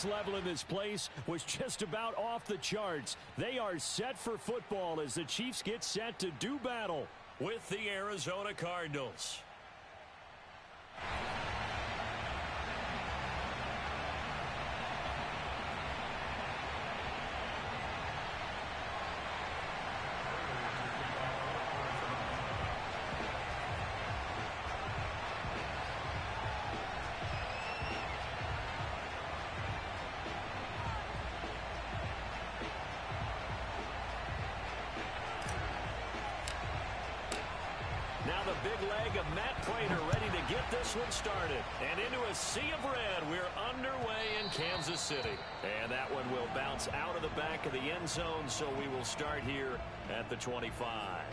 Level in this place was just about off the charts. They are set for football as the Chiefs get set to do battle with the Arizona Cardinals. Now the big leg of Matt Prater ready to get this one started. And into a sea of red, we're underway in Kansas City. And that one will bounce out of the back of the end zone, so we will start here at the 25.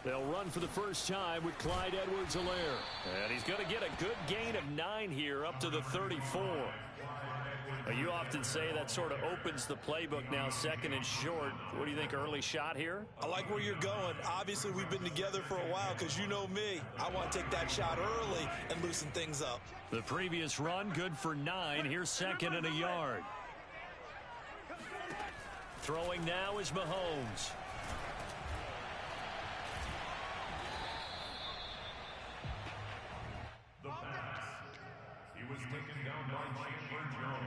They'll run for the first time with Clyde Edwards-Helaire. And he's going to get a good gain of 9 here up to the 34. You often say that sort of opens the playbook now, 2nd and short. What do you think, early shot here? I like where you're going. Obviously, we've been together for a while because you know me. I want to take that shot early and loosen things up. The previous run, good for 9. Here's 2nd and a yard. Throwing now is Mahomes. The pass. He was taken down by Chandler Jones.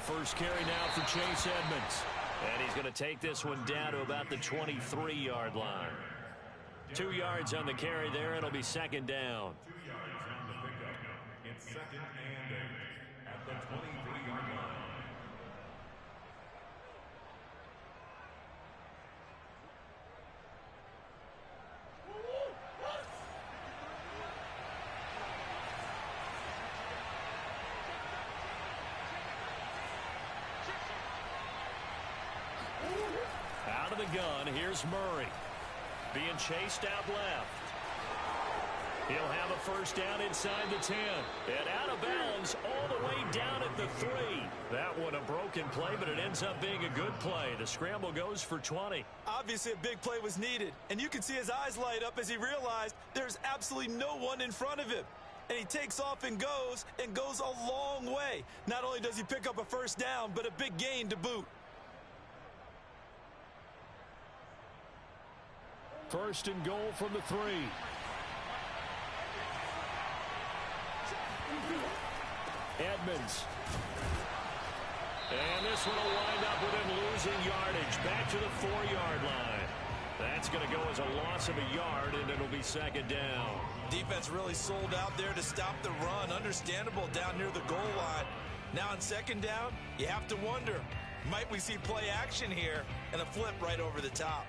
First carry now for Chase Edmonds. And he's going to take this one down to about the 23-yard line. 2 yards on the carry there. It'll be 2nd down. 2 yards on the pickup. It's 2nd and 8 at the 23-yard line. Out of the gun, here's Murray. Being chased out left. He'll have a first down inside the 10. And out of bounds all the way down at the 3. That one a broken play, but it ends up being a good play. The scramble goes for 20. Obviously, a big play was needed. And you can see his eyes light up as he realized there's absolutely no one in front of him. And he takes off and goes a long way. Not only does he pick up a first down, but a big gain to boot. First and goal from the 3. Edmonds. And this one will wind up with him losing yardage. Back to the 4-yard line. That's going to go as a loss of a yard, and it'll be 2nd down. Defense really sold out there to stop the run. Understandable down near the goal line. Now on 2nd down, you have to wonder, might we see play action here and a flip right over the top?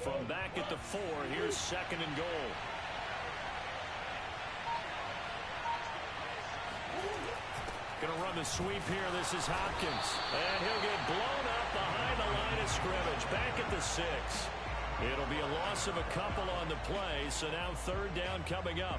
From back at the 4, here's 2nd and goal. Going to run the sweep here. This is Hopkins. And he'll get blown up behind the line of scrimmage. Back at the 6. It'll be a loss of a couple on the play, so now 3rd down coming up.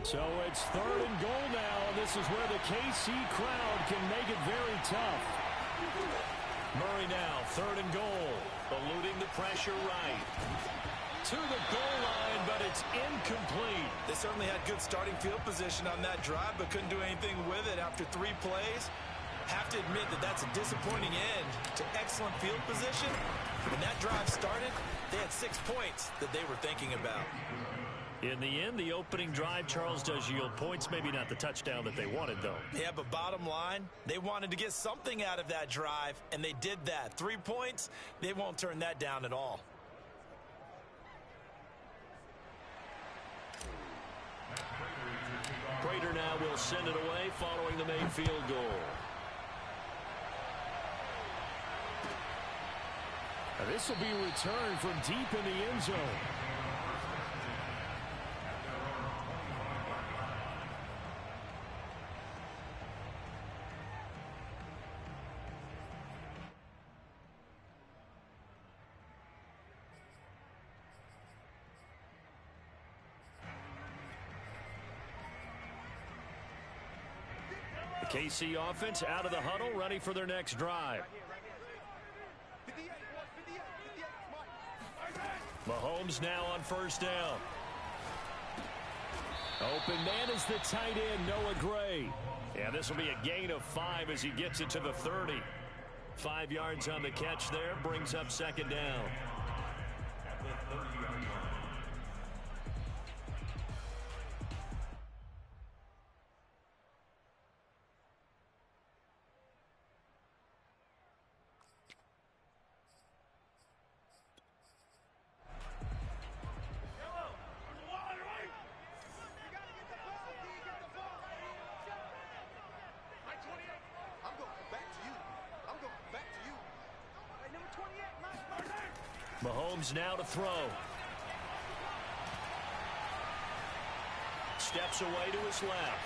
So it's 3rd and goal now. This is where the KC crowd can make it very tough. Murray now, 3rd and goal. Eluding the pressure right. To the goal line, but it's incomplete. They certainly had good starting field position on that drive, but couldn't do anything with it after 3 plays. Have to admit that that's a disappointing end to excellent field position. When that drive started, they had 6 points that they were thinking about. In the end, the opening drive, Charles, does yield points. Maybe not the touchdown that they wanted, though. Yeah, but bottom line, they wanted to get something out of that drive, and they did that. 3 points, they won't turn that down at all. Prater now will send it away following the made field goal. This will be a return from deep in the end zone. The KC offense out of the huddle, ready for their next drive. Mahomes now on first down. Open man is the tight end, Noah Gray. And this will be a gain of 5 as he gets it to the 30. 5 yards on the catch there, brings up second down. Mahomes now to throw. Steps away to his left.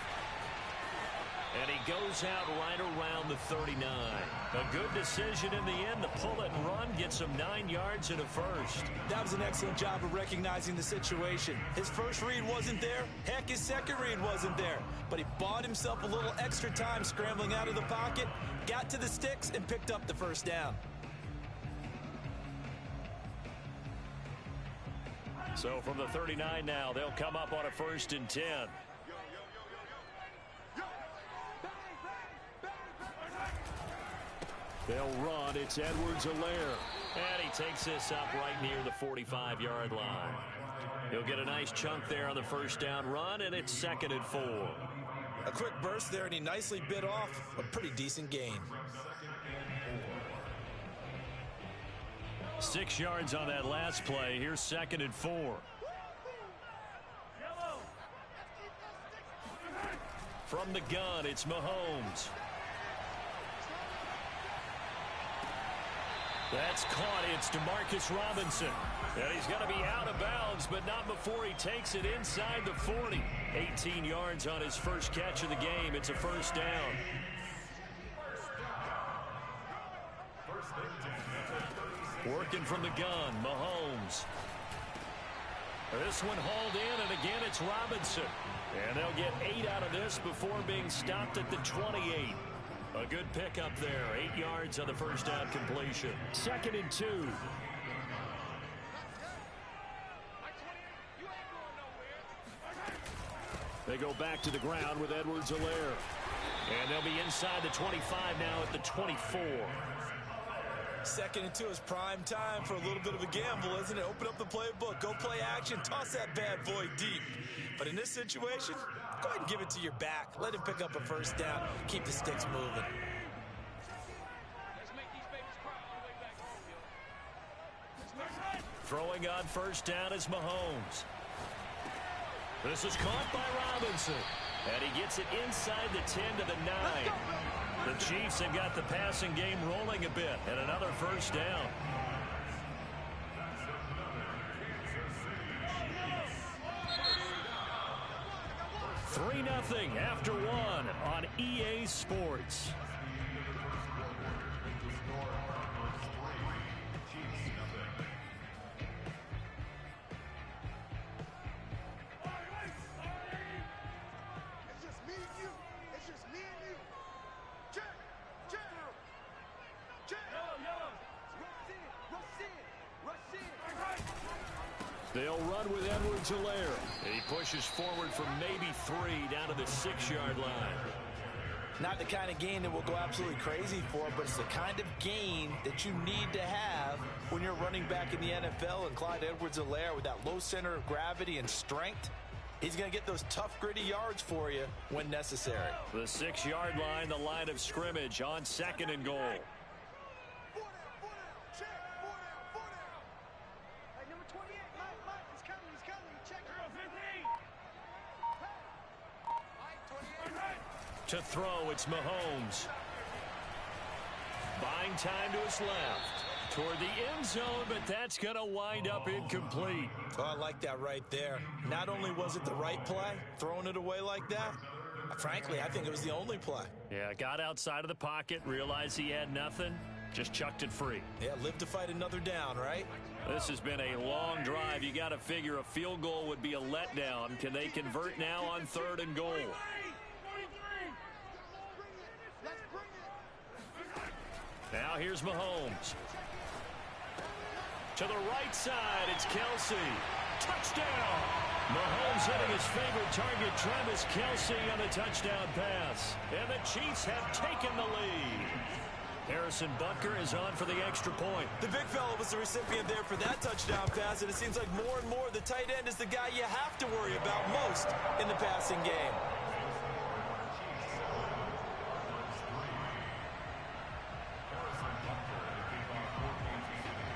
And he goes out right around the 39. A good decision in the end to pull it and run, get some 9 yards and a first. That was an excellent job of recognizing the situation. His first read wasn't there. Heck, his second read wasn't there. But he bought himself a little extra time scrambling out of the pocket, got to the sticks, and picked up the first down. So from the 39 now, they'll come up on a 1st and 10. They'll run. It's Edwards-Helaire. And he takes this up right near the 45-yard line. He'll get a nice chunk there on the first down run, and it's 2nd and 4. A quick burst there, and he nicely bit off a pretty decent gain. 6 yards on that last play. Here's 2nd and 4. From the gun, it's Mahomes. That's caught. It's Demarcus Robinson. And he's going to be out of bounds, but not before he takes it inside the 40. 18 yards on his first catch of the game. It's a first down. Working from the gun, Mahomes. This one hauled in, and again it's Robinson. And they'll get 8 out of this before being stopped at the 28. A good pickup there. 8 yards on the first down completion. 2nd and 2. They go back to the ground with Edwards-Helaire. And they'll be inside the 25 now at the 24. 2nd and 2 is prime time for a little bit of a gamble, isn't it? Open up the playbook, go play action, toss that bad boy deep. But in this situation, go ahead and give it to your back. Let him pick up a first down. Keep the sticks moving. Throwing on first down is Mahomes. This is caught by Robinson. And he gets it inside the 10 to the 9. The Chiefs have got the passing game rolling a bit, and another first down. Three 3-0 after one on EA Sports. run with Edwards-Helaire. He pushes forward for maybe 3 down to the 6-yard line. Not the kind of gain that we'll go absolutely crazy for, but it's the kind of gain that you need to have when you're running back in the NFL. And Clyde Edwards-Helaire, with that low center of gravity and strength, he's going to get those tough, gritty yards for you when necessary. The 6-yard line, the line of scrimmage on 2nd and goal. To throw, it's Mahomes. Buying time to his left. Toward the end zone, but that's going to wind up incomplete. Oh, I like that right there. Not only was it the right play, throwing it away like that, frankly, I think it was the only play. Yeah, got outside of the pocket, realized he had nothing, just chucked it free. Yeah, live to fight another down, right? This has been a long drive. You got to figure a field goal would be a letdown. Can they convert now on 3rd and goal? Now here's Mahomes. To the right side, it's Kelsey. Touchdown! Mahomes hitting his favorite target, Travis Kelsey, on the touchdown pass. And the Chiefs have taken the lead. Harrison Butker is on for the extra point. The big fella was the recipient there for that touchdown pass, and it seems like more and more the tight end is the guy you have to worry about most in the passing game.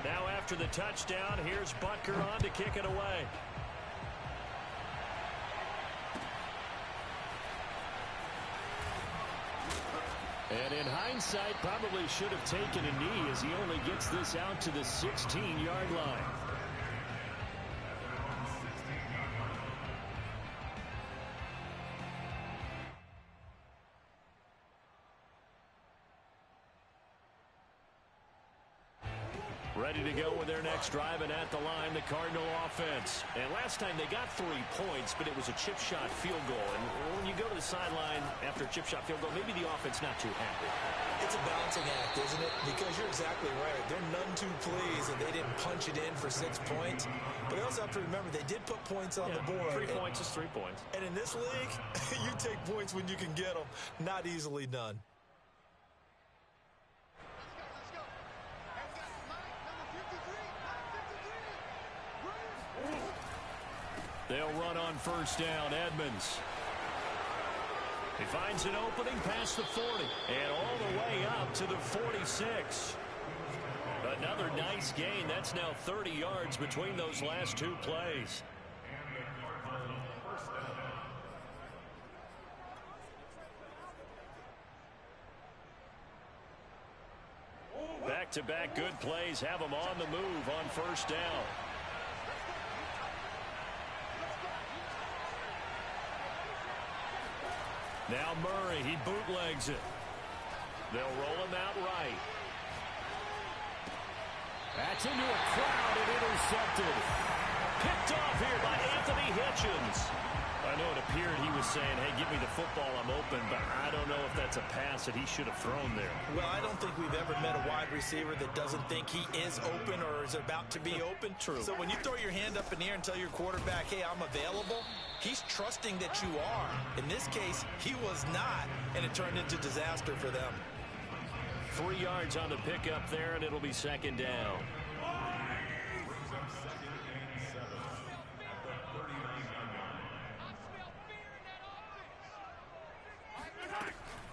Now after the touchdown, here's Butker on to kick it away. And in hindsight, probably should have taken a knee as he only gets this out to the 16-yard line. Ready to go with their next drive, and at the line, the Cardinal offense. And last time they got 3 points, but it was a chip shot field goal. And when you go to the sideline after a chip shot field goal, maybe the offense not too happy. It's a balancing act, isn't it? Because you're exactly right. They're none too pleased, and they didn't punch it in for 6 points. But they also have to remember they did put points on the board. 3 points is 3 points. And in this league, you take points when you can get them. Not easily done. They'll run on first down. Edmonds. He finds an opening past the 40 and all the way up to the 46. Another nice gain. That's now 30 yards between those last 2 plays. Back-to-back good plays have them on the move on first down. Now Murray, he bootlegs it. They'll roll him out right. That's into a crowd and intercepted. Picked off here by Anthony Hitchens. I know it appeared he was saying, hey, give me the football, I'm open, but I don't know if that's a pass that he should have thrown there. Well, I don't think we've ever met a wide receiver that doesn't think he is open or is about to be open. True. So when you throw your hand up in the air and tell your quarterback, hey, I'm available, he's trusting that you are. In this case, he was not, and it turned into disaster for them. 3 yards on the pickup there, and it'll be second down.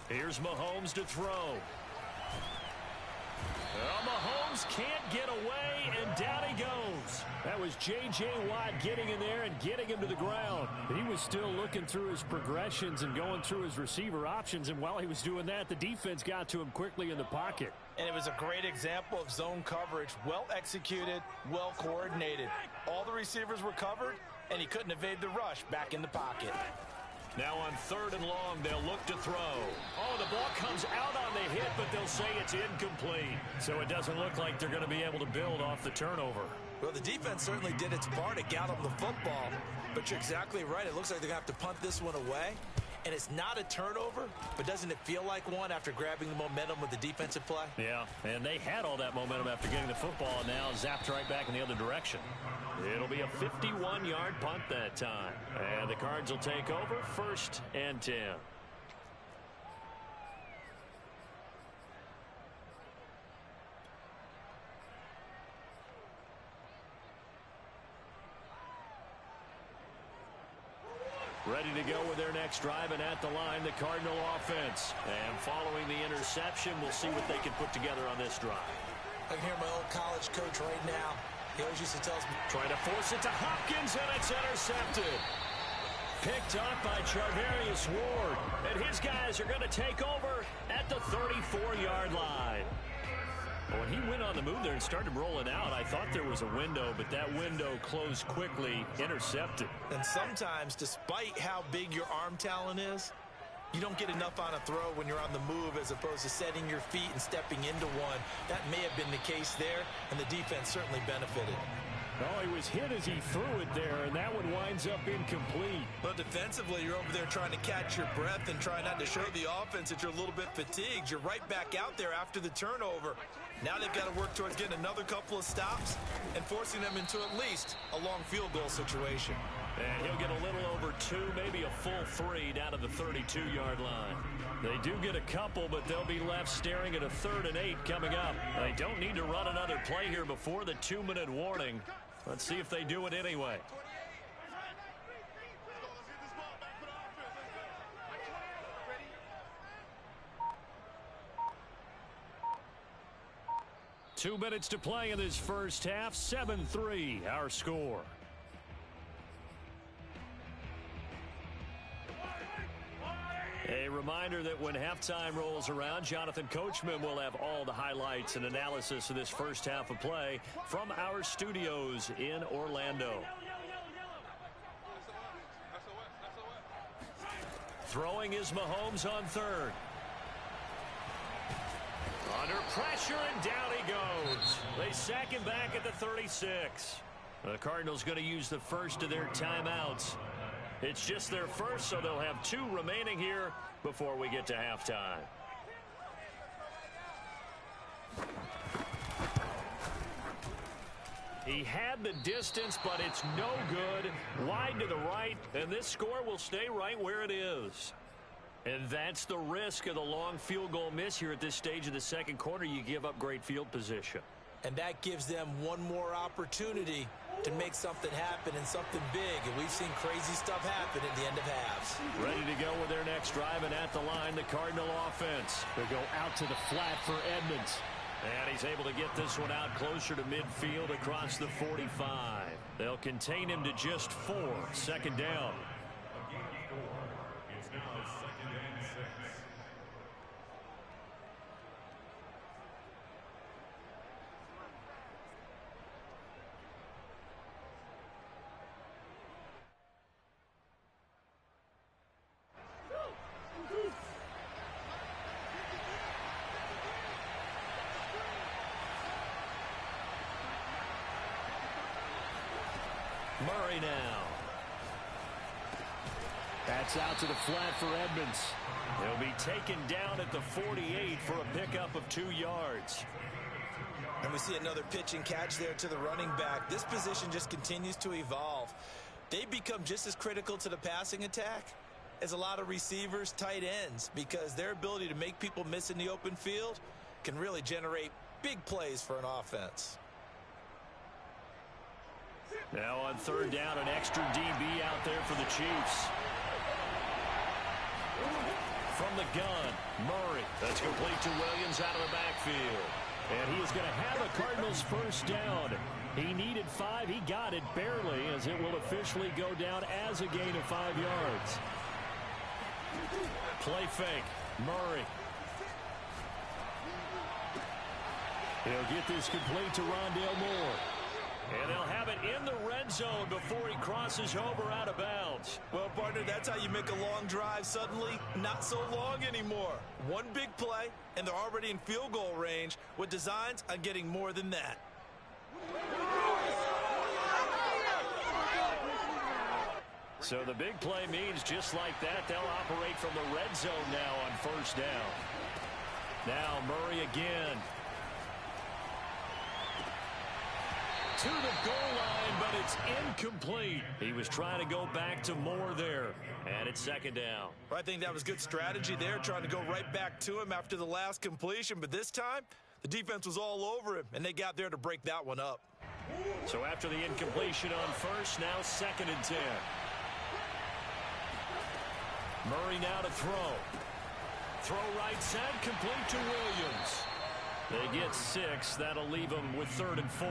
Here's Mahomes to throw. Well, Mahomes can't get away, and down he goes. That was J.J. Watt getting in there and getting him to the ground. He was still looking through his progressions and going through his receiver options, and while he was doing that, the defense got to him quickly in the pocket. And it was a great example of zone coverage. Well executed, well coordinated. All the receivers were covered, and he couldn't evade the rush back in the pocket. Now on 3rd and long, they'll look to throw. Oh, the ball comes out on the hit, but they'll say it's incomplete. So it doesn't look like they're going to be able to build off the turnover. Well, the defense certainly did its part to got them the football. But you're exactly right. It looks like they're going to have to punt this one away. And it's not a turnover, but doesn't it feel like one after grabbing the momentum with the defensive play? Yeah, and they had all that momentum after getting the football, and now zapped right back in the other direction. It'll be a 51-yard punt that time. And the Cards will take over 1st and 10. Ready to go with their next drive, and at the line, the Cardinal offense. And following the interception, we'll see what they can put together on this drive. I can hear my old college coach right now. He always used to tell us, trying to force it to Hopkins, and it's intercepted. Picked up by Charvarius Ward. And his guys are going to take over at the 34-yard line. When he went on the move there and started rolling out, I thought there was a window, but that window closed quickly, intercepted. And sometimes, despite how big your arm talent is, you don't get enough on a throw when you're on the move as opposed to setting your feet and stepping into one. That may have been the case there, and the defense certainly benefited. Oh, he was hit as he threw it there, and that one winds up incomplete. But defensively, you're over there trying to catch your breath and try not to show the offense that you're a little bit fatigued. You're right back out there after the turnover. Now they've got to work towards getting another couple of stops and forcing them into at least a long field goal situation. And he'll get a little over 2, maybe a full 3 down to the 32-yard line. They do get a couple, but they'll be left staring at a 3rd and 8 coming up. They don't need to run another play here before the 2-minute warning. Let's see if they do it anyway. Two minutes to play in this first half. 7-3, our score. A reminder that when halftime rolls around, Jonathan Coachman will have all the highlights and analysis of this first half of play from our studios in Orlando. Throwing is Mahomes on 3rd. Under pressure, and down he goes. They sack him back at the 36. The Cardinals going to use the first of their timeouts. It's just their first, so they'll have 2 remaining here before we get to halftime. He had the distance, but it's no good. Wide to the right, and this score will stay right where it is. And that's the risk of the long field goal miss here at this stage of the second quarter. You give up great field position. And that gives them one more opportunity to make something happen and something big. And we've seen crazy stuff happen at the end of halves. Ready to go with their next drive, and at the line, the Cardinal offense. They go out to the flat for Edmonds. And he's able to get this one out closer to midfield across the 45. They'll contain him to just 4. 2nd down. It's now 2nd and 6. Murray now. That's out to the flat for Edmonds. He'll be taken down at the 48 for a pickup of 2 yards. And we see another pitch and catch there to the running back. This position just continues to evolve. They become just as critical to the passing attack as a lot of receivers, tight ends, because their ability to make people miss in the open field can really generate big plays for an offense. Now on 3rd down, an extra DB out there for the Chiefs. From the gun, Murray. That's complete to Williams out of the backfield. And he is going to have a Cardinals first down. He needed 5. He got it barely, as it will officially go down as a gain of 5 yards. Play fake. Murray. He'll get this complete to Rondale Moore. And they'll have it in the red zone before he crosses over out of bounds. Well, partner, that's how you make a long drive suddenly not so long anymore. One big play, and they're already in field goal range with designs on getting more than that. So the big play means just like that, they'll operate from the red zone now on 1st down. Now Murray again. to the goal line, but it's incomplete. He was trying to go back to more there, and it's second down. I think that was good strategy there, trying to go right back to him after the last completion, but this time the defense was all over him, and they got there to break that one up. So after the incompletion on first, now 2nd and 10. Murray now to throw. Throw right side, complete to Williams. They get 6. That'll leave them with 3rd and 4.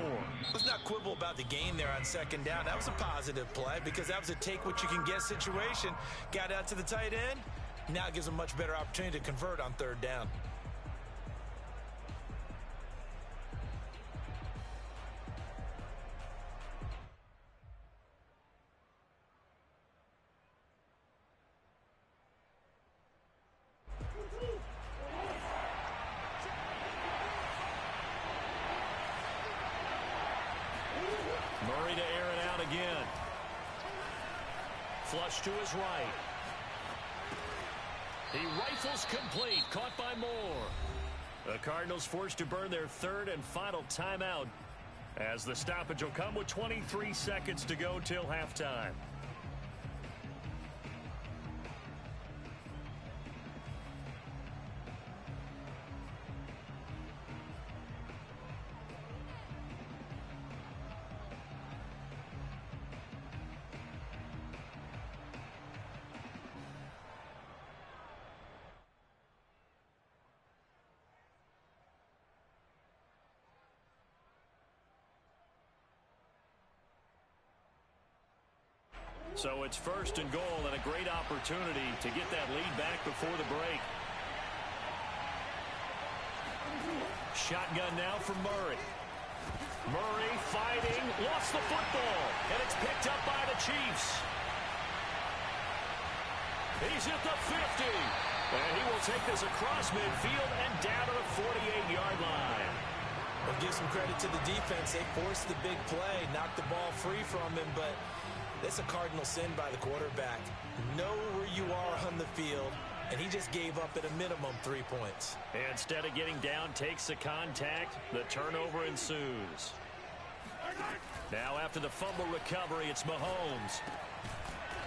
Let's not quibble about the gain there on 2nd down. That was a positive play because that was a take-what-you-can-get situation. Got out to the tight end. Now it gives them a much better opportunity to convert on 3rd down. Murray to air it out again. Flush to his right. He rifles complete. Caught by Moore. The Cardinals forced to burn their 3rd and final timeout as the stoppage will come with 23 seconds to go till halftime. So it's 1st and goal and a great opportunity to get that lead back before the break. Shotgun now for Murray. Murray fighting, lost the football, and it's picked up by the Chiefs. He's at the 50, and he will take this across midfield and down to the 48-yard line. Well, give some credit to the defense. They forced the big play, knocked the ball free from him, but that's a cardinal sin by the quarterback. Know where you are on the field, and he just gave up at a minimum 3 points. Instead of getting down, takes the contact. The turnover ensues. Now after the fumble recovery, it's Mahomes.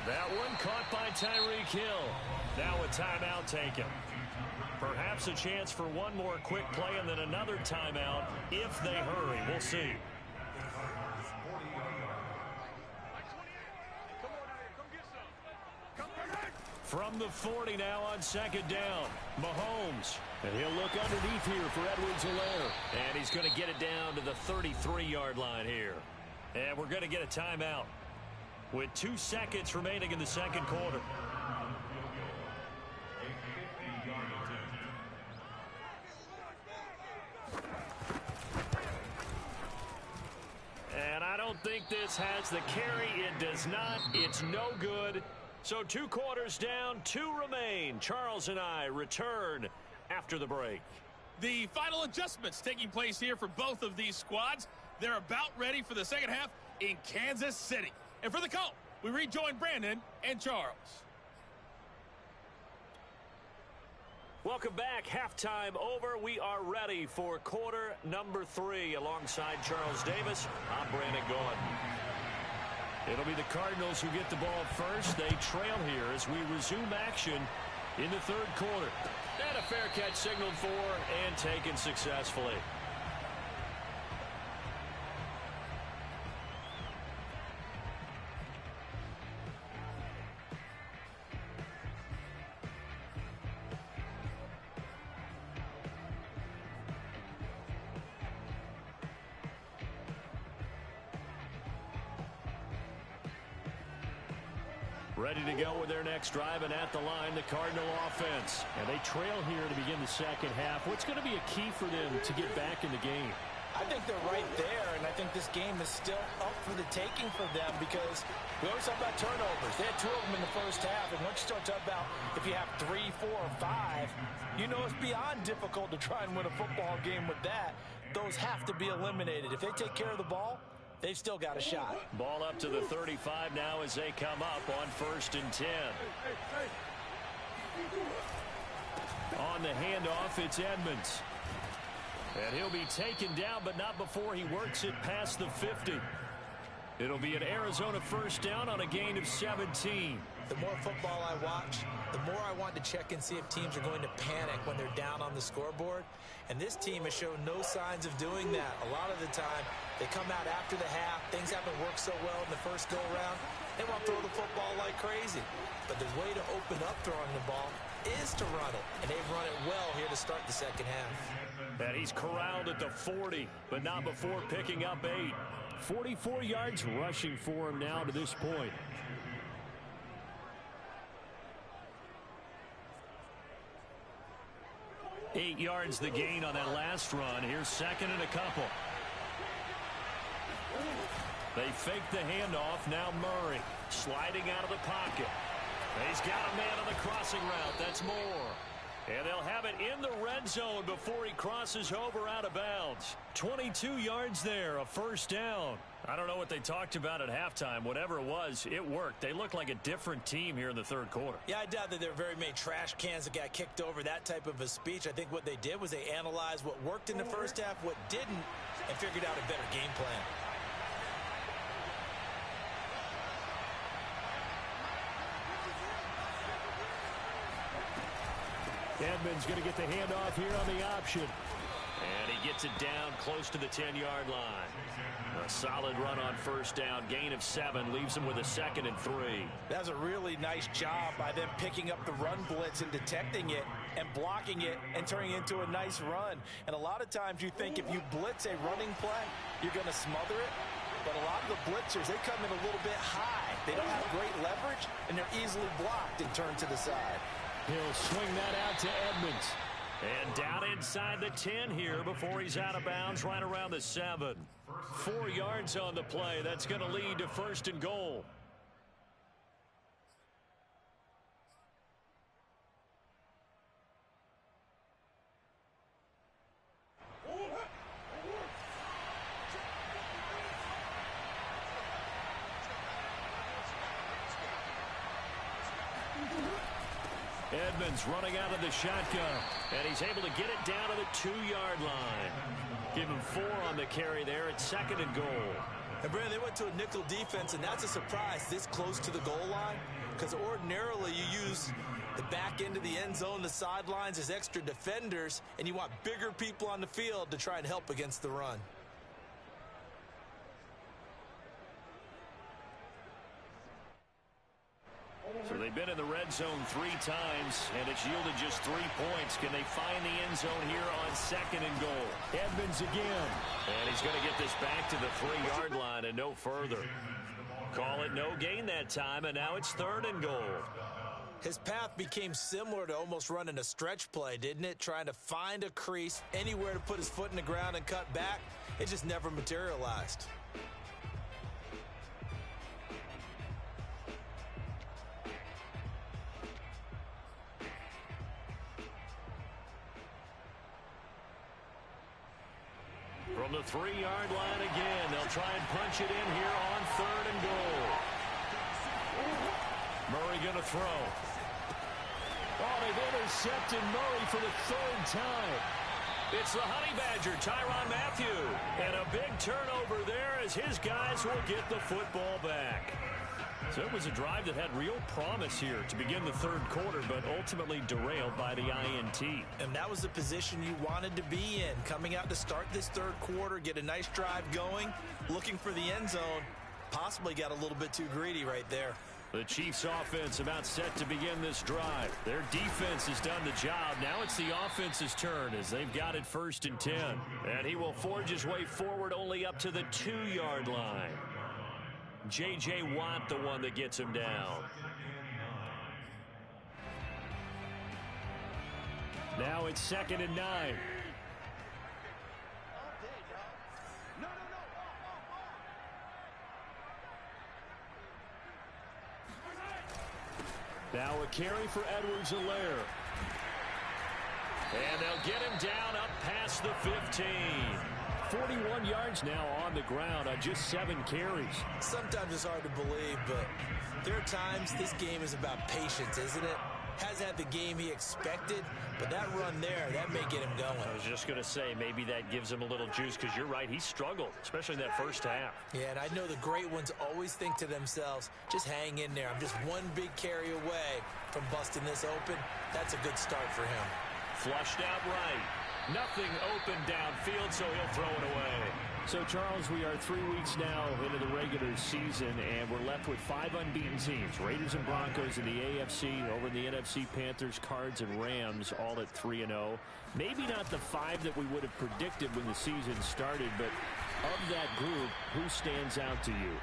That one caught by Tyreek Hill. Now a timeout taken. Perhaps a chance for one more quick play and then another timeout if they hurry. We'll see. From the 40 now on 2nd down. Mahomes. And he'll look underneath here for Edwards-Helaire. And he's going to get it down to the 33-yard line here. And we're going to get a timeout with 2 seconds remaining in the 2nd quarter. And I don't think this has the carry. It does not. It's no good. So 2 quarters down, 2 remain. Charles and I return after the break. The final adjustments taking place here for both of these squads. They're about ready for the second half in Kansas City. And for the call, we rejoin Brandon and Charles. Welcome back. Halftime over. We are ready for quarter number 3 alongside Charles Davis. I'm Brandon Gaudin. It'll be the Cardinals who get the ball first. They trail here as we resume action in the 3rd quarter. And a fair catch signaled for and taken successfully. Ready to go with their next drive, and at the line, the Cardinal offense. And they trail here to begin the second half. What's going to be a key for them to get back in the game? I think they're right there, and I think this game is still up for the taking for them because we always talk about turnovers. They had 2 of them in the first half, and once you start talking about if you have 3, 4, or 5, you know it's beyond difficult to try and win a football game with that. Those have to be eliminated. If they take care of the ball, they've still got a shot. Ball up to the 35 now as they come up on 1st and 10. On the handoff, it's Edmonds. And he'll be taken down, but not before he works it past the 50. It'll be an Arizona first down on a gain of 17. The more football I watch, the more I want to check and see if teams are going to panic when they're down on the scoreboard. And this team has shown no signs of doing that. A lot of the time, they come out after the half. Things haven't worked so well in the first go-around. They want to throw the football like crazy. But the way to open up throwing the ball is to run it. And they've run it well here to start the second half. And he's corralled at the 40, but not before picking up 8. 44 yards rushing for him now to this point. Eight yards the gain on that last run. Here's second and a couple. They fake the handoff. Now Murray sliding out of the pocket. He's got a man on the crossing route. That's Moore. And they'll have it in the red zone before he crosses over out of bounds. 22 yards there, a first down. I don't know what they talked about at halftime. Whatever it was, it worked. They look like a different team here in the third quarter. Yeah, I doubt that there are very many trash cans that got kicked over, that type of a speech. I think what they did was they analyzed what worked in the first half, what didn't, and figured out a better game plan. Edmonds going to get the handoff here on the option. And he gets it down close to the 10-yard line. A solid run on first down. Gain of 7 leaves him with a 2nd and 3. That was a really nice job by them picking up the run blitz and detecting it and blocking it and turning it into a nice run. And a lot of times you think if you blitz a running play, you're going to smother it. But a lot of the blitzers, they come in a little bit high. They don't have great leverage, and they're easily blocked and turned to the side. He'll swing that out to Edmonds. And down inside the 10 here before he's out of bounds right around the 7. 4 yards on the play. That's going to lead to 1st and goal. Edmonds running out of the shotgun, and he's able to get it down to the 2-yard line. Give him 4 on the carry there at 2nd and goal. And Brandon, they went to a nickel defense, and that's a surprise this close to the goal line, because ordinarily you use the back end of the end zone, the sidelines as extra defenders, and you want bigger people on the field to try and help against the run. So they've been in the red zone 3 times, and it's yielded just 3 points. Can they find the end zone here on 2nd and goal? Edmonds again. And he's going to get this back to the 3-yard line and no further. Call it no gain that time, and now it's 3rd and goal. His path became similar to almost running a stretch play, didn't it? Trying to find a crease, anywhere to put his foot in the ground and cut back. It just never materialized. From the 3-yard line again, they'll try and punch it in here on 3rd and goal. Murray going to throw. Oh, they've intercepted Murray for the 3rd time. It's the Honey Badger, Tyrann Mathieu. And a big turnover there as his guys will get the football back. So it was a drive that had real promise here to begin the 3rd quarter, but ultimately derailed by the INT. And that was the position you wanted to be in. Coming out to start this 3rd quarter, get a nice drive going, looking for the end zone. Possibly got a little bit too greedy right there. The Chiefs offense about set to begin this drive. Their defense has done the job. Now it's the offense's turn as they've got it 1st and 10. And he will forge his way forward only up to the 2-yard line. J.J. Watt, the one that gets him down. Now it's 2nd and 9. Now a carry for Edwards-Helaire. And they'll get him down up past the 15. 41 yards now on the ground on just 7 carries. Sometimes it's hard to believe, but there are times this game is about patience, isn't it? Hasn't had the game he expected, but that run there, that may get him going. I was just going to say, maybe that gives him a little juice, because you're right, he struggled, especially in that first half. Yeah, and I know the great ones always think to themselves, just hang in there. I'm just one big carry away from busting this open. That's a good start for him. Flushed out right. Nothing open downfield, so he'll throw it away. So, Charles, we are 3 weeks now into the regular season, and we're left with 5 unbeaten teams. Raiders and Broncos in the AFC, over in the NFC, Panthers, Cards, and Rams, all at 3-0. Maybe not the 5 that we would have predicted when the season started, but of that group, who stands out to you?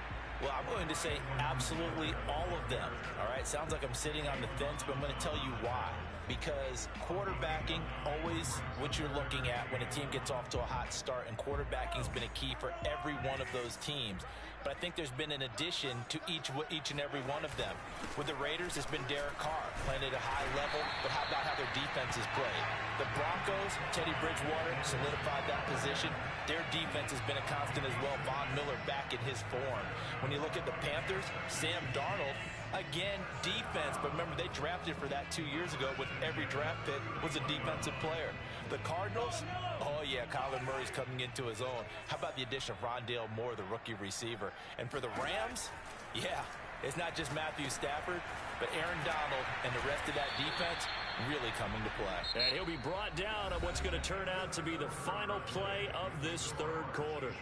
Well, I'm going to say absolutely all of them. All right, sounds like I'm sitting on the fence, but I'm going to tell you why. Because quarterbacking, always what you're looking at when a team gets off to a hot start, and quarterbacking's been a key for every one of those teams. But I think there's been an addition to each and every one of them. With the Raiders, it's been Derek Carr playing at a high level, but how about how their defense is played? The Broncos, Teddy Bridgewater solidified that position. Their defense has been a constant as well. Von Miller back in his form. When you look at the Panthers, Sam Darnold, again, defense. But remember, they drafted for that 2 years ago when every draft pick was a defensive player. The Cardinals, oh yeah, Kyler Murray's coming into his own. How about the addition of Rondale Moore, the rookie receiver? And for the Rams, yeah, it's not just Matthew Stafford, but Aaron Donald and the rest of that defense really coming to play. And he'll be brought down on what's going to turn out to be the final play of this third quarter.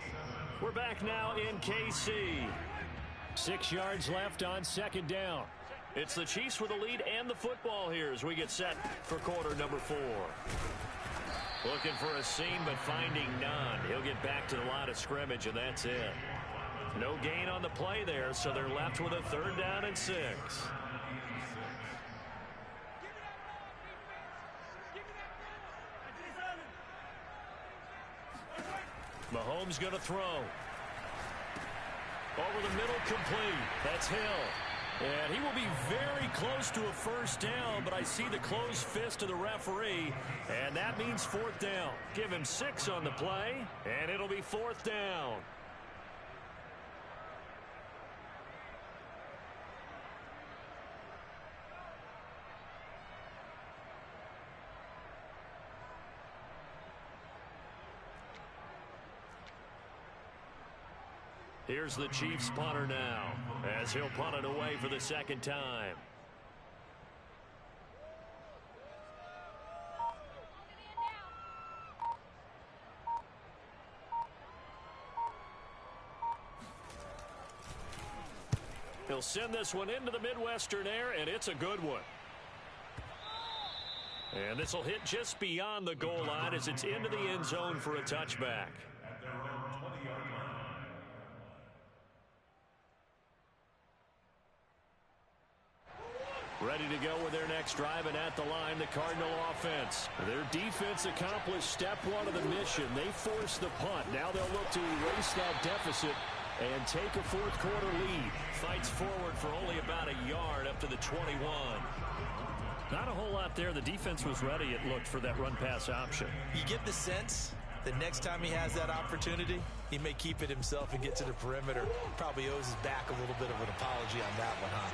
We're back now in KC. 6 yards left on second down. It's the Chiefs with the lead and the football here as we get set for quarter number 4. Looking for a seam, but finding none. He'll get back to the line of scrimmage, and that's it. No gain on the play there, so they're left with a 3rd down and 6. Mahomes going to throw. Over the middle, complete. That's Hill. And he will be very close to a first down, but I see the closed fist of the referee, and that means 4th down. Give him 6 on the play, and it'll be 4th down. Here's the Chiefs punter now, as he'll punt it away for the 2nd time. He'll send this one into the Midwestern air, and it's a good one. And this will hit just beyond the goal line as it's into the end zone for a touchback. Ready to go with their next drive, and at the line, the Cardinal offense. Their defense accomplished step 1 of the mission. They forced the punt. Now they'll look to erase that deficit and take a 4th quarter lead. Fights forward for only about a yard up to the 21. Not a whole lot there. The defense was ready, it looked, for that run-pass option. You get the sense that next time he has that opportunity, he may keep it himself and get to the perimeter. Probably owes his back a little bit of an apology on that one, huh?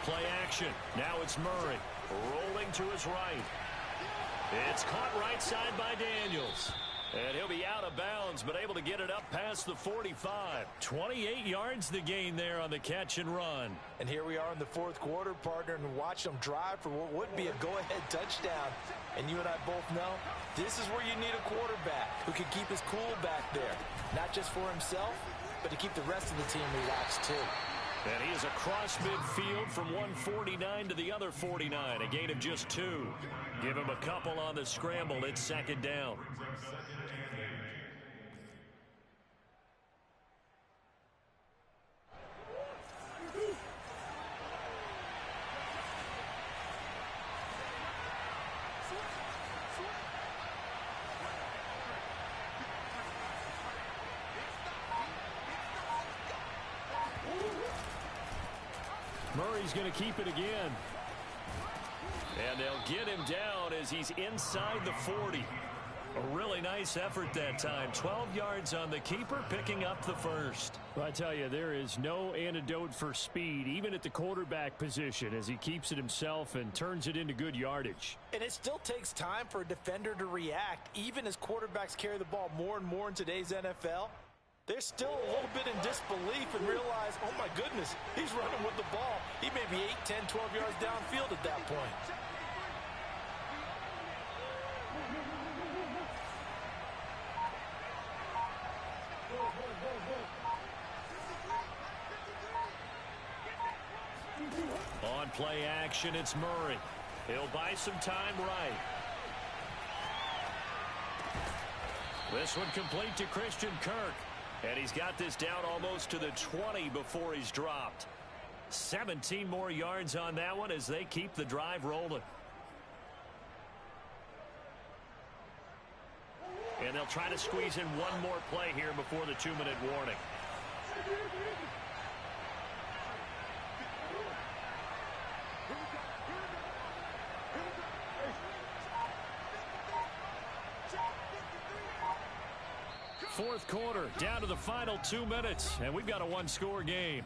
Play action. Now it's Murray. Rolling to his right. It's caught right side by Daniels. And he'll be out of bounds, but able to get it up past the 45. 28 yards the gain there on the catch and run. And here we are in the 4th quarter, partner, and watch them drive for what would be a go-ahead touchdown. And you and I both know this is where you need a quarterback who can keep his cool back there. Not just for himself, but to keep the rest of the team relaxed too. And he is across midfield from 149 to the other 49. A gain of just 2. Give him a couple on the scramble. It's 2nd down. Murray's going to keep it again. And they'll get him down as he's inside the 40. A really nice effort that time. 12 yards on the keeper, picking up the first. Well, I tell you, there is no antidote for speed, even at the quarterback position, as he keeps it himself and turns it into good yardage. And it still takes time for a defender to react, even as quarterbacks carry the ball more and more in today's NFL. They're still a little bit in disbelief and realize, oh my goodness, he's running with the ball. He may be 8, 10, 12 yards downfield at that point. On play action, it's Murray. He'll buy some time right. This one complete to Christian Kirk. And he's got this down almost to the 20 before he's dropped. 17 more yards on that one as they keep the drive rolling. And they'll try to squeeze in one more play here before the 2-minute warning. Fourth quarter, down to the final 2 minutes, and we've got a one-score game.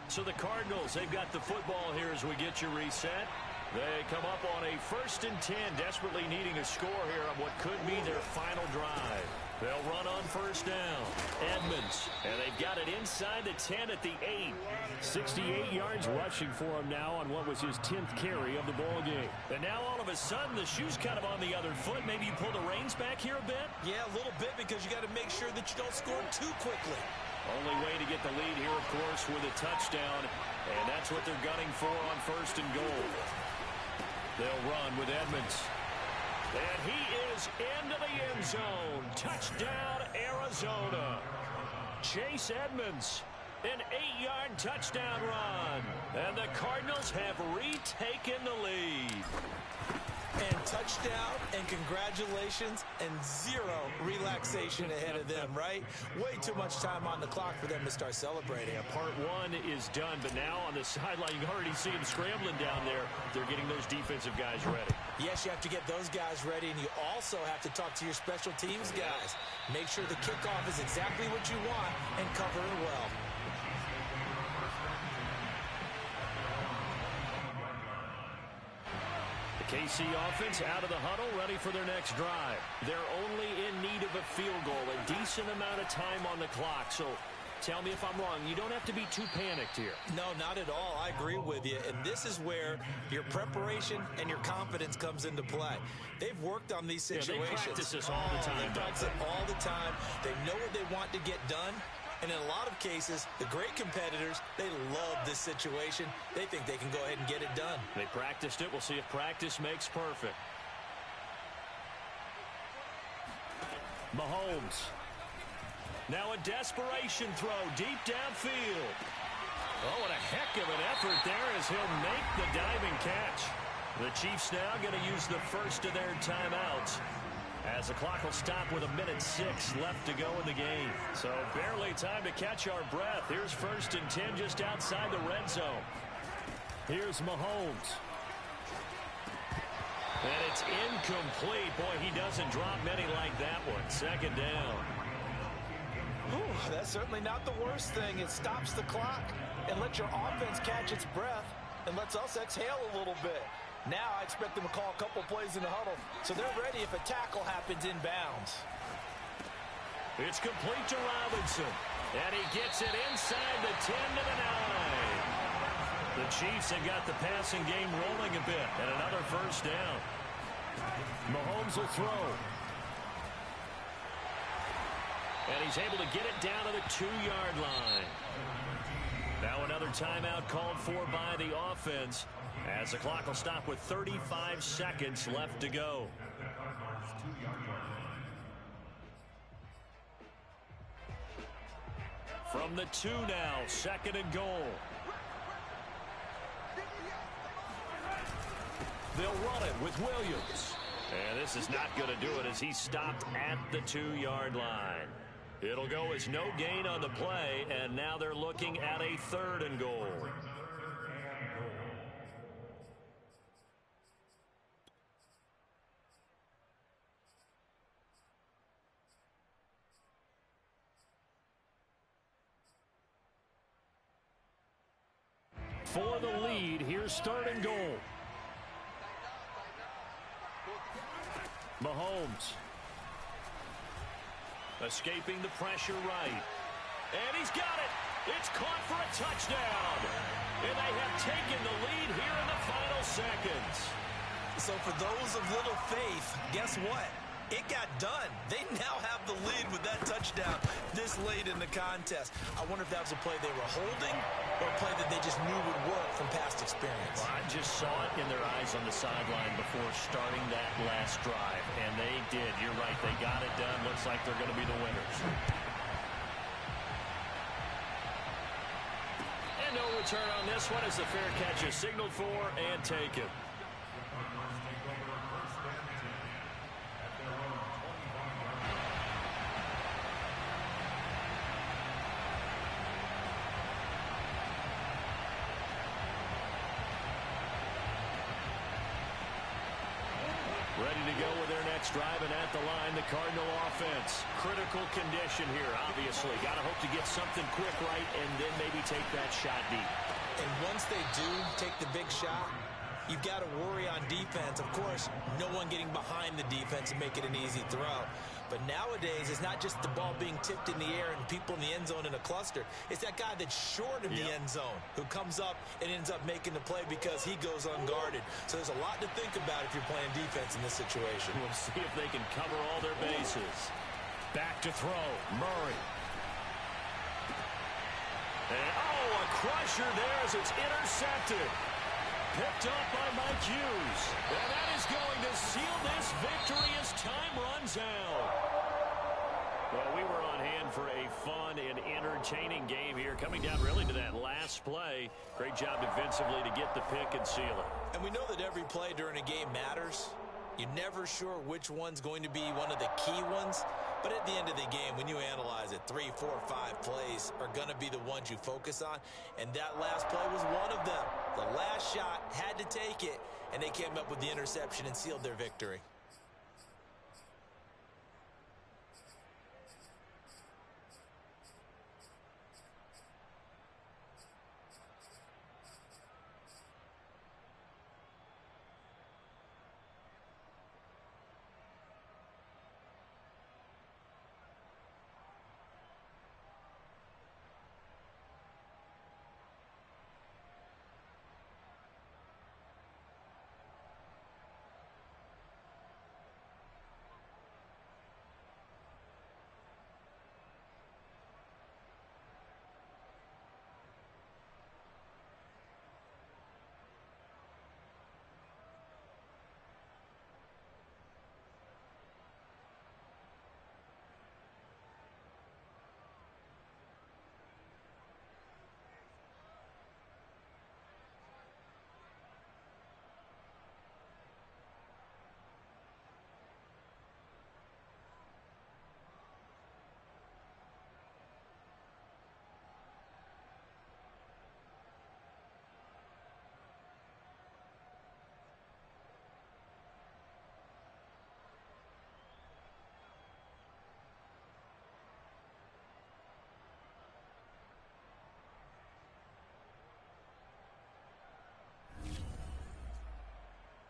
So the Cardinals, they've got the football here as we get you reset. They come up on a 1st and 10, desperately needing a score here on what could be their final drive. They'll run on 1st down. Edmonds, and they've got it inside the 10 at the 8. 68 yards rushing for him now on what was his 10th carry of the ball game. And now all of a sudden the shoe's kind of on the other foot. Maybe you pull the reins back here a bit? Yeah, a little bit, because you got to make sure that you don't score too quickly. Only way to get the lead here, of course, with a touchdown. And that's what they're gunning for on 1st and goal. They'll run with Edmonds. And he is into the end zone. Touchdown, Arizona. Chase Edmonds, an 8-yard touchdown run. And the Cardinals have retaken the lead. And touchdown, and congratulations, and zero relaxation ahead of them, right? Way too much time on the clock for them to start celebrating. Yeah, part one is done, but now on the sideline, you can already see them scrambling down there. They're getting those defensive guys ready. Yes, you have to get those guys ready, and you also have to talk to your special teams guys. Make sure the kickoff is exactly what you want and cover it well. KC offense out of the huddle, ready for their next drive. They're only in need of a field goal, a decent amount of time on the clock. So tell me if I'm wrong. You don't have to be too panicked here. No, not at all. I agree with you. And this is where your preparation and your confidence comes into play. They've worked on these situations. Yeah, they practice this all the time. They practice it all the time. They know what they want to get done. And in a lot of cases, the great competitors, they love this situation. They think they can go ahead and get it done. They practiced it. We'll see if practice makes perfect. Mahomes. Now a desperation throw deep downfield. Oh, what a heck of an effort there as he'll make the diving catch. The Chiefs now going to use the first of their timeouts, as the clock will stop with 1:06 left to go in the game. So barely time to catch our breath. Here's 1st and 10 just outside the red zone. Here's Mahomes. And it's incomplete. Boy, he doesn't drop many like that one. 2nd down. Ooh, that's certainly not the worst thing. It stops the clock and lets your offense catch its breath and lets us exhale a little bit. Now I expect them to call a couple plays in the huddle, so they're ready if a tackle happens inbounds. It's complete to Robinson, and he gets it inside the 10 to the 9. The Chiefs have got the passing game rolling a bit, and another 1st down. Mahomes will throw. And he's able to get it down to the 2-yard line. Now another timeout called for by the offense, as the clock will stop with 35 seconds left to go. From the 2 now, 2nd and goal. They'll run it with Williams. And this is not going to do it as he stopped at the 2-yard line. It'll go as no gain on the play, and now they're looking at a 3rd and goal. For the lead, here's 3rd and goal. Mahomes. Escaping the pressure right. And he's got it. It's caught for a touchdown. And they have taken the lead here in the final seconds. So for those of little faith, guess what? It got done. They now have the lead with that touchdown this late in the contest. I wonder if that was a play they were holding or a play that they just knew would work from past experience. Well, I just saw it in their eyes on the sideline before starting that last drive, and they did. You're right. They got it done. Looks like they're going to be the winners. And no return on this one as the fair catch is signaled for and taken. Ready to go with their next drive, and at the line, the Cardinal offense. Critical condition here, obviously. Got to hope to get something quick right and then maybe take that shot deep. And once they do take the big shot, you've got to worry on defense. Of course, no one getting behind the defense and make it an easy throw. But nowadays, it's not just the ball being tipped in the air and people in the end zone in a cluster. It's that guy that's short of the end zone who comes up and ends up making the play because he goes unguarded. So there's a lot to think about if you're playing defense in this situation. We'll see if they can cover all their bases. Back to throw, Murray. And, a crusher there as it's intercepted. Picked up by Mike Hughes. And that is going to seal this victory as time runs out. Well, we were on hand for a fun and entertaining game here, coming down really to that last play. Great job defensively to get the pick and seal it. And we know that every play during a game matters. You're never sure which one's going to be one of the key ones. But at the end of the game, when you analyze it, 3, 4, 5 plays are going to be the ones you focus on. And that last play was one of them. The last shot had to take it, and they came up with the interception and sealed their victory.